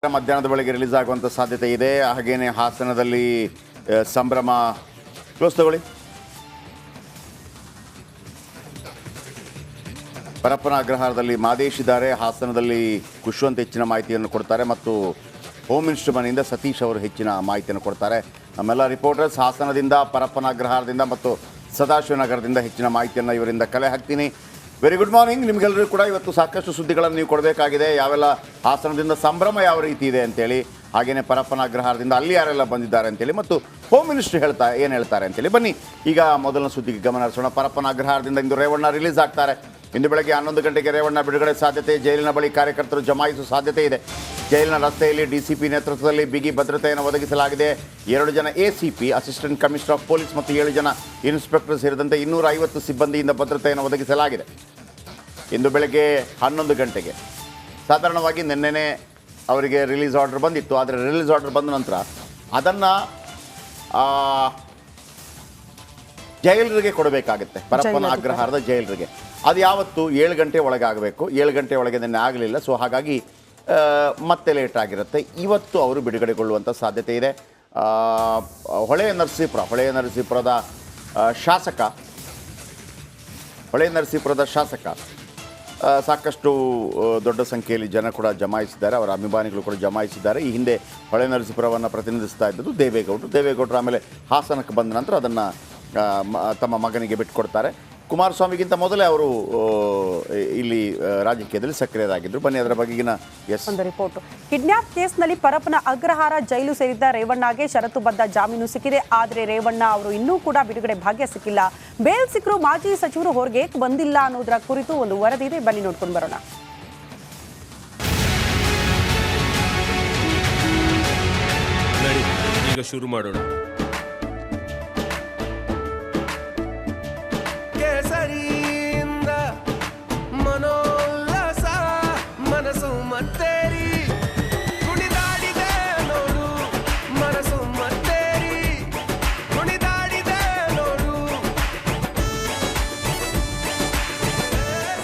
ಮಧ್ಯಾಹ್ನದ ವೇಳೆಗೆ ರಿಲೀಸ್ ಆಗುವಂಥ ಸಾಧ್ಯತೆ ಇದೆ. ಹಾಗೇನೆ ಹಾಸನದಲ್ಲಿ ಸಂಭ್ರಮ. ಕ್ಲೋಸ್ ತಗೊಳ್ಳಿ. ಪರಪ್ಪನ ಅಗ್ರಹಾರದಲ್ಲಿ ಮಾದೇಶ್ ಇದ್ದಾರೆ. ಹಾಸನದಲ್ಲಿ ಖುಷ್ವಂತ್ ಹೆಚ್ಚಿನ ಮಾಹಿತಿಯನ್ನು ಕೊಡ್ತಾರೆ ಮತ್ತು ಹೋಮ್ ಮಿನಿಸ್ಟರ್ ಮನೆಯಿಂದ ಸತೀಶ್ ಅವರು ಹೆಚ್ಚಿನ ಮಾಹಿತಿಯನ್ನು ಕೊಡ್ತಾರೆ. ನಮ್ಮೆಲ್ಲ ರಿಪೋರ್ಟರ್ಸ್ ಹಾಸನದಿಂದ, ಪರಪ್ಪನ ಅಗ್ರಹಾರದಿಂದ ಮತ್ತು ಸದಾಶಿವನಗರದಿಂದ ಹೆಚ್ಚಿನ ಮಾಹಿತಿಯನ್ನು ಇವರಿಂದ ಕಲೆ ಹಾಕ್ತೀನಿ. ವೆರಿ ಗುಡ್ ಮಾರ್ನಿಂಗ್ ನಿಮಗೆಲ್ಲರೂ ಕೂಡ. ಇವತ್ತು ಸಾಕಷ್ಟು ಸುದ್ದಿಗಳನ್ನು ನೀವು ಕೊಡಬೇಕಾಗಿದೆ. ಯಾವೆಲ್ಲ ಹಾಸನದಿಂದ ಸಂಭ್ರಮ ಯಾವ ರೀತಿ ಇದೆ ಅಂತೇಳಿ, ಹಾಗೆಯೇ ಪರಪ್ಪನ ಅಗ್ರಹಾರದಿಂದ ಅಲ್ಲಿ ಯಾರೆಲ್ಲ ಬಂದಿದ್ದಾರೆ ಅಂತೇಳಿ ಮತ್ತು ಹೋಮ್ ಮಿನಿಸ್ಟರ್ ಏನು ಹೇಳ್ತಾರೆ ಅಂತೇಳಿ. ಬನ್ನಿ ಈಗ ಮೊದಲನ ಸುದ್ದಿಗೆ ಗಮನ ಹರಿಸೋಣ. ಪರಪ್ಪನ ಅಗ್ರಹಾರದಿಂದ ಇಂದು ರೇವಣ್ಣ ರಿಲೀಸ್ ಆಗ್ತಾರೆ. ಇಂದು ಬೆಳಗ್ಗೆ 11 ಗಂಟೆಗೆ ರೇವಣ್ಣ ಬಿಡುಗಡೆ ಸಾಧ್ಯತೆ. ಜೈಲಿನ ಬಳಿ ಕಾರ್ಯಕರ್ತರು ಜಮಾಯಿಸುವ ಸಾಧ್ಯತೆ ಇದೆ. ಜೈಲಿನ ರಸ್ತೆಯಲ್ಲಿ ಡಿಸಿಪಿ ನೇತೃತ್ವದಲ್ಲಿ ಬಿಗಿ ಭದ್ರತೆಯನ್ನು ಒದಗಿಸಲಾಗಿದೆ. 2 ಜನ ACP, assistant commissioner of police ಮತ್ತು 7 ಜನ ಇನ್ಸ್ಪೆಕ್ಟರ್ ಸೇರಿದಂತೆ 250 ಸಿಬ್ಬಂದಿಯಿಂದ ಭದ್ರತೆಯನ್ನು ಒದಗಿಸಲಾಗಿದೆ. ಇಂದು ಬೆಳಗ್ಗೆ 11 ಗಂಟೆಗೆ ಸಾಧಾರಣವಾಗಿ ನಿನ್ನೆನೇ ಅವರಿಗೆ ರಿಲೀಸ್ ಆರ್ಡರ್ ಬಂದಿತ್ತು. ಆದರೆ ರಿಲೀಸ್ ಆರ್ಡರ್ ಬಂದ ನಂತರ ಅದನ್ನು ಜೈಲರಿಗೆ ಕೊಡಬೇಕಾಗುತ್ತೆ. ಪರಪ್ಪನ ಅಗ್ರಹಾರದ ಜೈಲರಿಗೆ ಅದು ಯಾವತ್ತು 7 ಗಂಟೆ ಒಳಗೆ ಆಗಬೇಕು. 7 ಗಂಟೆ ಒಳಗೆ ನಿನ್ನೆ ಆಗಲಿಲ್ಲ. ಸೊ ಹಾಗಾಗಿ ಮತ್ತೆ ಲೇಟ್ ಆಗಿರುತ್ತೆ. ಇವತ್ತು ಅವರು ಬಿಡುಗಡೆಗೊಳ್ಳುವಂಥ ಸಾಧ್ಯತೆ ಇದೆ. ಹೊಳೆ ನರಸೀಪುರದ ಶಾಸಕ ಸಾಕಷ್ಟು ದೊಡ್ಡ ಸಂಖ್ಯೆಯಲ್ಲಿ ಜನ ಕೂಡ ಜಮಾಯಿಸಿದ್ದಾರೆ. ಅವರ ಅಭಿಮಾನಿಗಳು ಕೂಡ ಜಮಾಯಿಸಿದ್ದಾರೆ. ಈ ಹಿಂದೆ ಹೊಳೆ ನರಸೀಪುರವನ್ನು ಪ್ರತಿನಿಧಿಸ್ತಾ ಇದ್ದದ್ದು ದೇವೇಗೌಡರು ಆಮೇಲೆ ಹಾಸನಕ್ಕೆ ಬಂದ ನಂತರ ಅದನ್ನು ತಮ್ಮ ಮಗನಿಗೆ ಬಿಟ್ಟುಕೊಡ್ತಾರೆ. ಕುಮಾರಸ್ವಾಮಿಗಿಂತ ಮೊದಲೇ ಅವರು ಇಲ್ಲಿ ರಾಜಕೀಯದಲ್ಲಿ ಸಕ್ರಿಯರಾಗಿದ್ದರು. ಬನ್ನಿ ಅದರ ಬಗೆಗಿನ ಒಂದು ರಿಪೋರ್ಟ್. ಕಿಡ್ನಾಪ್ ಕೇಸ್ನಲ್ಲಿ ಪರಪ್ಪನ ಅಗ್ರಹಾರ ಜೈಲು ಸೇರಿದ್ದ ರೇವಣ್ಣಗೆ ಷರತ್ತುಬದ್ಧ ಜಾಮೀನು ಸಿಕ್ಕಿದೆ. ಆದರೆ ರೇವಣ್ಣ ಅವರು ಇನ್ನೂ ಕೂಡ ಬಿಡುಗಡೆ ಭಾಗ್ಯ ಸಿಕ್ಕಿಲ್ಲ. ಬೇಲ್ ಸಿಕ್ಕರೂ ಮಾಜಿ ಸಚಿವರು ಹೊರಗೆ ಬಂದಿಲ್ಲ ಅನ್ನೋದರ ಕುರಿತು ಒಂದು ವರದಿ ಇದೆ. ಬನ್ನಿ ನೋಡ್ಕೊಂಡು ಬರೋಣ. ಈಗ ಶುರು ಮಾಡೋಣ.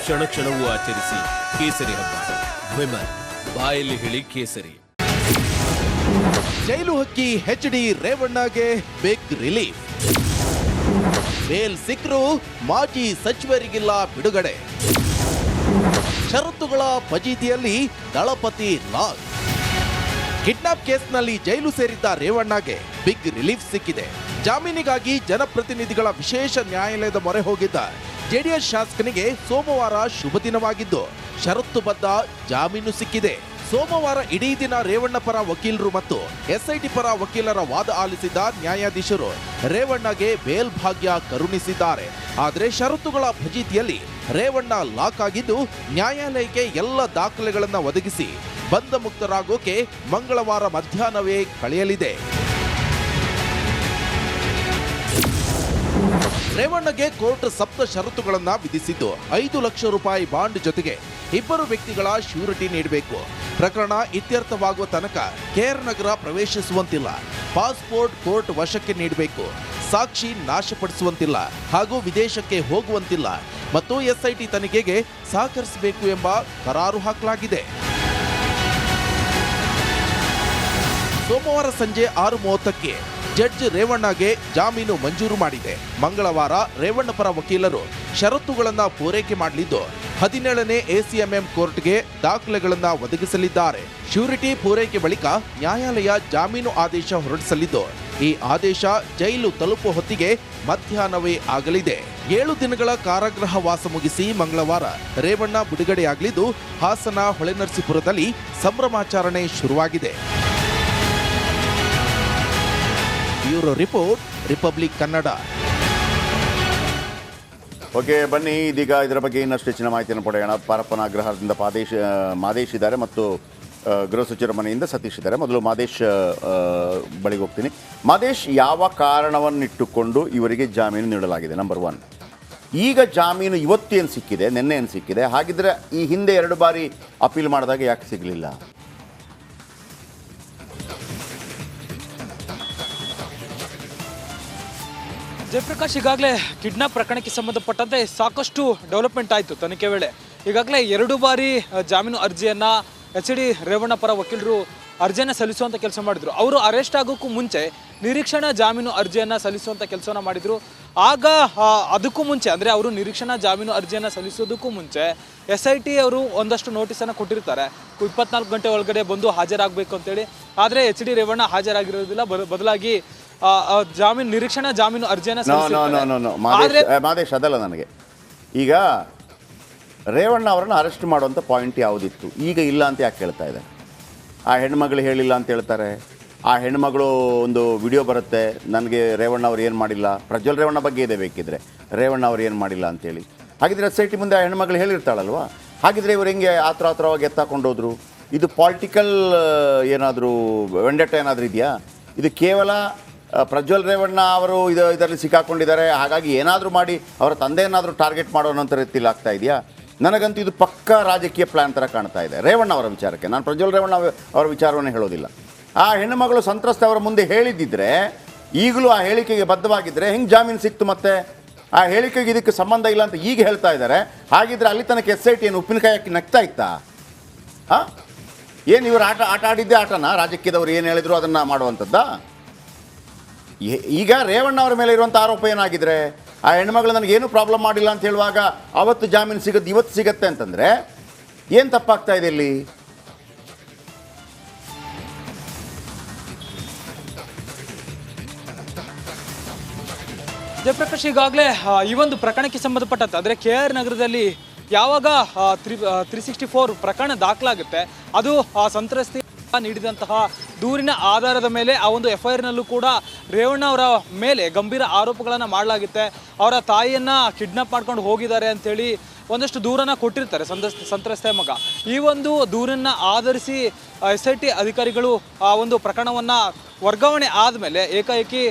ಕ್ಷಣ ಕ್ಷಣವೂ ಆಚರಿಸಿ ಕೇಸರಿ ಹಬ್ಬ. ವಿಮಲ್ ಬಾಯಲ್ಲಿ ಹೇಳಿ ಕೇಸರಿ. ಜೈಲು ಹಕ್ಕಿ HD ರೇವಣ್ಣಗೆ ಬಿಗ್ ರಿಲೀಫ್. ಬೇಲ್ ಸಿಕ್ಕರೂ ಮಾಜಿ ಸಚಿವರಿಗಿಲ್ಲ ಬಿಡುಗಡೆ. ಷರತ್ತುಗಳ ಫಜೀತಿಯಲ್ಲಿ ದಳಪತಿ ಲಾಲ್. ಕಿಡ್ನಾಪ್ ಕೇಸ್ನಲ್ಲಿ ಜೈಲು ಸೇರಿದ್ದ ರೇವಣ್ಣಗೆ ಬಿಗ್ ರಿಲೀಫ್ ಸಿಕ್ಕಿದೆ. ಜಾಮೀನಿಗಾಗಿ ಜನಪ್ರತಿನಿಧಿಗಳ ವಿಶೇಷ ನ್ಯಾಯಾಲಯದ ಮೊರೆ ಹೋಗಿದ್ದ ಜೆಡಿಎಸ್ ಶಾಸಕನಿಗೆ ಸೋಮವಾರ ಶುಭ ದಿನವಾಗಿದ್ದು ಷರತ್ತುಬದ್ಧ ಜಾಮೀನು ಸಿಕ್ಕಿದೆ. ಸೋಮವಾರ ಇಡೀ ದಿನ ರೇವಣ್ಣ ಪರ ವಕೀಲರು ಮತ್ತು SIT ಪರ ವಕೀಲರ ವಾದ ಆಲಿಸಿದ ನ್ಯಾಯಾಧೀಶರು ರೇವಣ್ಣಗೆ ಬೇಲ್ ಭಾಗ್ಯ ಕರುಣಿಸಿದ್ದಾರೆ. ಆದರೆ ಷರತ್ತುಗಳ ಫಜೀತಿಯಲ್ಲಿ ರೇವಣ್ಣ ಲಾಕ್ ಆಗಿದ್ದು ನ್ಯಾಯಾಲಯಕ್ಕೆ ಎಲ್ಲ ದಾಖಲೆಗಳನ್ನು ಒದಗಿಸಿ ಬಂಧ ಮುಕ್ತರಾಗೋಕೆ ಮಂಗಳವಾರ ಮಧ್ಯಾಹ್ನವೇ ಕಳೆಯಲಿದೆ. ರೇವಣ್ಣಗೆ ಕೋರ್ಟ್ ಸಪ್ತ ಷರತ್ತುಗಳನ್ನ ವಿಧಿಸಿದ್ದು 5 ಲಕ್ಷ ರೂಪಾಯಿ ಬಾಂಡ್ ಜೊತೆಗೆ 2 ವ್ಯಕ್ತಿಗಳ ಶ್ಯೂರಿಟಿ ನೀಡಬೇಕು. ಪ್ರಕರಣ ಇತ್ಯರ್ಥವಾಗುವ ತನಕ KR ನಗರ ಪ್ರವೇಶಿಸುವಂತಿಲ್ಲ. ಪಾಸ್ಪೋರ್ಟ್ ಕೋರ್ಟ್ ವಶಕ್ಕೆ ನೀಡಬೇಕು. ಸಾಕ್ಷಿ ನಾಶಪಡಿಸುವಂತಿಲ್ಲ ಹಾಗೂ ವಿದೇಶಕ್ಕೆ ಹೋಗುವಂತಿಲ್ಲ ಮತ್ತು SIT ತನಿಖೆಗೆ ಸಹಕರಿಸಬೇಕು ಎಂಬ ಕರಾರು ಹಾಕಲಾಗಿದೆ. ಸೋಮವಾರ ಸಂಜೆ 6:30ಕ್ಕೆ ಜಡ್ಜ್ ರೇವಣ್ಣಗೆ ಜಾಮೀನು ಮಂಜೂರು ಮಾಡಿದೆ. ಮಂಗಳವಾರ ರೇವಣ್ಣ ಪರ ವಕೀಲರು ಷರತ್ತುಗಳನ್ನ ಪೂರೈಕೆ ಮಾಡಲಿದ್ದು 17ನೇ ACMM ಕೋರ್ಟ್ಗೆ ದಾಖಲೆಗಳನ್ನ ಒದಗಿಸಲಿದ್ದಾರೆ. ಶ್ಯೂರಿಟಿ ಪೂರೈಕೆ ಬಳಿಕ ನ್ಯಾಯಾಲಯ ಜಾಮೀನು ಆದೇಶ ಹೊರಡಿಸಲಿದ್ದು ಈ ಆದೇಶ ಜೈಲು ತಲುಪುವ ಹೊತ್ತಿಗೆ ಮಧ್ಯಾಹ್ನವೇ ಆಗಲಿದೆ. 7 ದಿನಗಳ ಕಾರಾಗೃಹ ವಾಸ ಮುಗಿಸಿ ಮಂಗಳವಾರ ರೇವಣ್ಣ ಬಿಡುಗಡೆಯಾಗಲಿದ್ದು ಹಾಸನ ಹೊಳೆನರಸೀಪುರದಲ್ಲಿ ಸಂಭ್ರಮಾಚರಣೆ ಶುರುವಾಗಿದೆ. Bureau report, republic Kannada. Okay, ಬನ್ನಿ ಇದೀಗ ಇದರ ಬಗ್ಗೆ ಇನ್ನಷ್ಟು ಹೆಚ್ಚಿನ ಮಾಹಿತಿಯನ್ನು ಪಡೆಯೋಣ. ಪರಪ್ಪನ ಅಗ್ರಹಾರದಿಂದ ಮಾದೇಶ್ ಇದ್ದಾರೆ ಮತ್ತು ಗೃಹ ಸಚಿವರ ಮನೆಯಿಂದ ಸತೀಶ್ ಇದ್ದಾರೆ. ಮೊದಲು ಮಾದೇಶ್ ಬಳಿಗೆ ಹೋಗ್ತೀನಿ. ಮಾದೇಶ್, ಯಾವ ಕಾರಣವನ್ನಿಟ್ಟುಕೊಂಡು ಇವರಿಗೆ ಜಾಮೀನು ನೀಡಲಾಗಿದೆ? ನಂಬರ್ 1, ಈಗ ಜಾಮೀನು ಇವತ್ತೇನು ಸಿಕ್ಕಿದೆ, ನಿನ್ನೆ ಏನು ಸಿಕ್ಕಿದೆ? ಹಾಗಿದ್ರೆ ಈ ಹಿಂದೆ 2 ಬಾರಿ ಅಪೀಲ್ ಮಾಡಿದಾಗ ಯಾಕೆ ಸಿಗಲಿಲ್ಲ? ಜಯಪ್ರಕಾಶ್, ಈಗಾಗಲೇ ಕಿಡ್ನಾಪ್ ಪ್ರಕರಣಕ್ಕೆ ಸಂಬಂಧಪಟ್ಟಂತೆ ಸಾಕಷ್ಟು ಡೆವಲಪ್ಮೆಂಟ್ ಆಯಿತು ತನಿಖೆ ವೇಳೆ. ಈಗಾಗಲೇ 2 ಬಾರಿ ಜಾಮೀನು ಅರ್ಜಿಯನ್ನು ಎಚ್ ಡಿ ರೇವಣ್ಣ ಪರ ವಕೀಲರು ಅರ್ಜಿಯನ್ನು ಸಲ್ಲಿಸುವಂಥ ಕೆಲಸ ಮಾಡಿದ್ರು. ಅವರು ಅರೆಸ್ಟ್ ಆಗೋಕ್ಕೂ ಮುಂಚೆ ನಿರೀಕ್ಷಣಾ ಜಾಮೀನು ಅರ್ಜಿಯನ್ನು ಸಲ್ಲಿಸುವಂಥ ಕೆಲಸವನ್ನು ಮಾಡಿದರು. ಆಗ ಅದಕ್ಕೂ ಮುಂಚೆ ಅಂದರೆ ಅವರು ನಿರೀಕ್ಷಣಾ ಜಾಮೀನು ಅರ್ಜಿಯನ್ನು ಸಲ್ಲಿಸೋದಕ್ಕೂ ಮುಂಚೆ SIT ಅವರು ಒಂದಷ್ಟು ನೋಟಿಸನ್ನು ಕೊಟ್ಟಿರ್ತಾರೆ, 24 ಗಂಟೆ ಒಳಗಡೆ ಬಂದು ಹಾಜರಾಗಬೇಕು ಅಂತೇಳಿ. ಆದರೆ HD ರೇವಣ್ಣ ಹಾಜರಾಗಿರೋದಿಲ್ಲ, ಬದಲಾಗಿ ನಿರೀಕ್ಷಣಾ ಜಾಮೀನು ಅರ್ಜಿಯನ್ನು ಸಲ್ಲಿಸಿರ್ತಾರೆ. ಮಾದೇಶ್ ಅದಲ್ಲ ನನಗೆ. ಈಗ ರೇವಣ್ಣ ಅವರನ್ನು ಅರೆಸ್ಟ್ ಮಾಡುವಂಥ ಪಾಯಿಂಟ್ ಯಾವುದಿತ್ತು, ಈಗ ಇಲ್ಲ ಅಂತ ಯಾಕೆ ಹೇಳ್ತಾ ಇದೆ? ಆ ಹೆಣ್ಮಗಳು ಹೇಳಿಲ್ಲ ಅಂತ ಹೇಳ್ತಾರೆ. ಆ ಹೆಣ್ಮಗಳು ಒಂದು ವಿಡಿಯೋ ಬರುತ್ತೆ, ನನಗೆ ರೇವಣ್ಣ ಅವ್ರು ಏನು ಮಾಡಿಲ್ಲ, ಪ್ರಜ್ವಲ್ ರೇವಣ್ಣ ಬಗ್ಗೆ ಇದೆ ಬೇಕಿದ್ರೆ, ರೇವಣ್ಣ ಅವ್ರು ಏನು ಮಾಡಿಲ್ಲ ಅಂತೇಳಿ. ಹಾಗಿದ್ರೆ SIT ಮುಂದೆ ಆ ಹೆಣ್ಮಗಳು ಹೇಳಿರ್ತಾಳಲ್ವ? ಹಾಗಿದ್ರೆ ಇವ್ರು ಹೆಂಗೆ ಆತ್ರವಾಗಿ ಎತ್ತಾಕೊಂಡೋದ್ರು? ಇದು ಪಾಲಿಟಿಕಲ್ ಏನಾದರೂ ವೆಂಡಟ ಏನಾದರೂ ಇದೆಯಾ? ಇದು ಕೇವಲ ಪ್ರಜ್ವಲ್ ರೇವಣ್ಣ ಅವರು ಇದರಲ್ಲಿ ಸಿಕ್ಕಾಕೊಂಡಿದ್ದಾರೆ, ಹಾಗಾಗಿ ಏನಾದರೂ ಮಾಡಿ ಅವರ ತಂದೆಯನ್ನಾದರೂ ಟಾರ್ಗೆಟ್ ಮಾಡೋಣಂತ ರೀತಿಯಲ್ಲಿ ಆಗ್ತಾ ಇದೆಯಾ? ನನಗಂತೂ ಇದು ಪಕ್ಕಾ ರಾಜಕೀಯ ಪ್ಲ್ಯಾನ್ ಥರ ಕಾಣ್ತಾ ಇದೆ ರೇವಣ್ಣ ಅವರ ವಿಚಾರಕ್ಕೆ. ನಾನು ಪ್ರಜ್ವಲ್ ರೇವಣ್ಣ ಅವರ ವಿಚಾರವನ್ನು ಹೇಳೋದಿಲ್ಲ. ಆ ಹೆಣ್ಣುಮಗಳು ಸಂತ್ರಸ್ತ ಅವರ ಮುಂದೆ ಹೇಳಿದ್ದಿದ್ರೆ, ಈಗಲೂ ಆ ಹೇಳಿಕೆಗೆ ಬದ್ಧವಾಗಿದ್ದರೆ ಹೆಂಗೆ ಜಾಮೀನು ಸಿಕ್ತು? ಮತ್ತೆ ಆ ಹೇಳಿಕೆಗೆ ಇದಕ್ಕೆ ಸಂಬಂಧ ಇಲ್ಲ ಅಂತ ಈಗ ಹೇಳ್ತಾ ಇದ್ದಾರೆ. ಹಾಗಿದ್ರೆ ಅಲ್ಲಿ ತನಕ SIT ಏನು ಉಪ್ಪಿನಕಾಯಿ ಹಾಕಿ ನಗ್ತಾ ಇತ್ತಾ? ಹಾಂ, ಏನು ಇವರು ಆಟ ಆಡಿದ್ದೇ ಆಟನ? ರಾಜಕೀಯದವರು ಏನು ಹೇಳಿದ್ರು ಅದನ್ನು ಮಾಡುವಂಥದ್ದಾ? ಈಗ ರೇವಣ್ಣ ಅವರ ಮೇಲೆ ಇರುವಂಥ ಆರೋಪ ಏನಾಗಿದ್ರೆ, ಆ ಹೆಣ್ಮಗಳು ನನಗೇನು ಪ್ರಾಬ್ಲಮ್ ಮಾಡಿಲ್ಲ ಅಂತ ಹೇಳುವಾಗ ಅವತ್ತು ಜಾಮೀನು ಸಿಗುತ್ತೆ, ಇವತ್ತು ಸಿಗುತ್ತೆ ಅಂತಂದರೆ ಏನು ತಪ್ಪಾಗ್ತಾ ಇದೆ ಇಲ್ಲಿ? ಜಯಪ್ರಕಾಶ್, ಈಗಾಗಲೇ ಈ ಒಂದು ಪ್ರಕರಣಕ್ಕೆ ಸಂಬಂಧಪಟ್ಟಂತೆ ಅಂದರೆ KR ನಗರದಲ್ಲಿ ಯಾವಾಗ 364 ಪ್ರಕರಣ ದಾಖಲಾಗುತ್ತೆ, ಅದು ಆ ಸಂತ್ರಸ್ತೆ ನೀಡಿದಂತಹ ದೂರಿನ ಆಧಾರದ ಮೇಲೆ ಆ ಒಂದು FIR-ನಲ್ಲೂ ಕೂಡ ರೇವಣ್ಣ ಅವರ ಮೇಲೆ ಗಂಭೀರ ಆರೋಪಗಳನ್ನು ಮಾಡಲಾಗುತ್ತೆ. ಅವರ ತಾಯಿಯನ್ನು ಕಿಡ್ನಾಪ್ ಮಾಡ್ಕೊಂಡು ಹೋಗಿದ್ದಾರೆ ಅಂಥೇಳಿ ಒಂದಷ್ಟು ದೂರನ್ನು ಕೊಟ್ಟಿರ್ತಾರೆ ಸಂತ್ರಸ್ತೆಯ ಮಗ. ಈ ಒಂದು ದೂರನ್ನು ಆಧರಿಸಿ SIT ಅಧಿಕಾರಿಗಳು ಆ ಒಂದು ಪ್ರಕರಣವನ್ನು ವರ್ಗಾವಣೆ ಆದಮೇಲೆ ಏಕಾಏಕಿ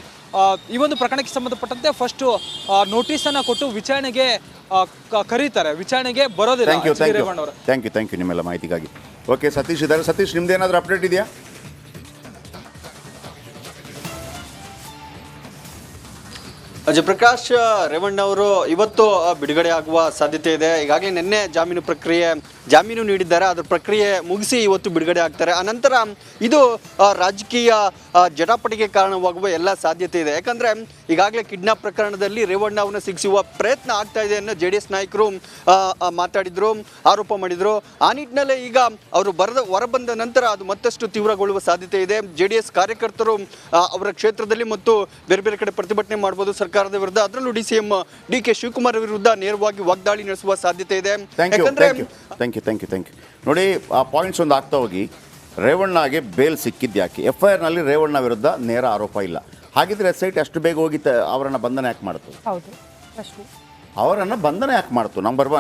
ಈ ಒಂದು ಪ್ರಕರಣಕ್ಕೆ ಸಂಬಂಧಪಟ್ಟಂತೆ ಫಸ್ಟು ನೋಟಿಸನ್ನು ಕೊಟ್ಟು ವಿಚಾರಣೆಗೆ ಕರೀತಾರೆ. ವಿಚಾರಣೆಗೆ ಬರೋದಿಲ್ಲ ರೇವಣ್ಣ ಅವರು. ಥ್ಯಾಂಕ್ ಯು ನಿಮ್ಮೆಲ್ಲ ಮಾಹಿತಿಗಾಗಿ. ಓಕೆ, ಸತೀಶ್ ಇದ್ದಾರೆ. ಸತೀಶ್, ನಿಮ್ದೇನಾದರೂ ಅಪ್ಡೇಟ್ ಇದೆಯಾ? ಜಯಪ್ರಕಾಶ್, ರೇವಣ್ಣ ಅವರು ಇವತ್ತು ಬಿಡುಗಡೆ ಆಗುವ ಸಾಧ್ಯತೆ ಇದೆ. ಈಗಾಗಲೇ ನಿನ್ನೆ ಜಾಮೀನು ನೀಡಿದ್ದಾರೆ, ಅದರ ಪ್ರಕ್ರಿಯೆ ಮುಗಿಸಿ ಇವತ್ತು ಬಿಡುಗಡೆ ಆಗ್ತಾರೆ. ಅನಂತರ ಇದು ರಾಜಕೀಯ ಜಟಾಪಟಿಗೆ ಕಾರಣವಾಗುವ ಎಲ್ಲ ಸಾಧ್ಯತೆ ಇದೆ. ಯಾಕಂದರೆ ಈಗಾಗಲೇ ಕಿಡ್ನಾಪ್ ಪ್ರಕರಣದಲ್ಲಿ ರೇವಣ್ಣ ಅವನ್ನ ಸಿಗಿಸುವ ಪ್ರಯತ್ನ ಆಗ್ತಾ ಇದೆ ಅನ್ನೋ JDS ನಾಯಕರು ಮಾತಾಡಿದ್ರು, ಆರೋಪ ಮಾಡಿದರು. ಆ ನಿಟ್ಟಿನಲ್ಲೇ ಈಗ ಅವರು ಹೊರಬಂದ ನಂತರ ಅದು ಮತ್ತಷ್ಟು ತೀವ್ರಗೊಳ್ಳುವ ಸಾಧ್ಯತೆ ಇದೆ. JDS ಕಾರ್ಯಕರ್ತರು ಅವರ ಕ್ಷೇತ್ರದಲ್ಲಿ ಮತ್ತು ಬೇರೆ ಬೇರೆ ಕಡೆ ಪ್ರತಿಭಟನೆ ಮಾಡ್ಬೋದು ಸರ್ಕಾರದ ವಿರುದ್ಧ. ಅದರಲ್ಲೂ DCM DK ಶಿವಕುಮಾರ್ ವಿರುದ್ಧ ನೇರವಾಗಿ ವಾಗ್ದಾಳಿ ನಡೆಸುವ ಸಾಧ್ಯತೆ ಇದೆ. Thank you. ನೋಡಿ, ಆ ಪಾಯಿಂಟ್ಸ್ ಒಂದು ಆಗ್ತಾ ಹೋಗಿ, ರೇವಣ್ಣಗೆ ಬೇಲ್ ಸಿಕ್ಕಿದ್ಯಾಕೆ? FIR-ನಲ್ಲಿ ರೇವಣ್ಣ ವಿರುದ್ಧ ನೇರ ಆರೋಪ ಇಲ್ಲ. ಹಾಗಿದ್ರೆ SIT ಅಷ್ಟು ಬೇಗ ಹೋಗಿ ಅವರನ್ನು ಬಂಧನ ಯಾಕೆ ಮಾಡ್ತು? ಹೌದು ಪ್ರಶ್ನೆ. ಅವರನ್ನು ಬಂಧನ ಯಾಕೆ ಮಾಡ್ತು? ನಂಬರ್ 1.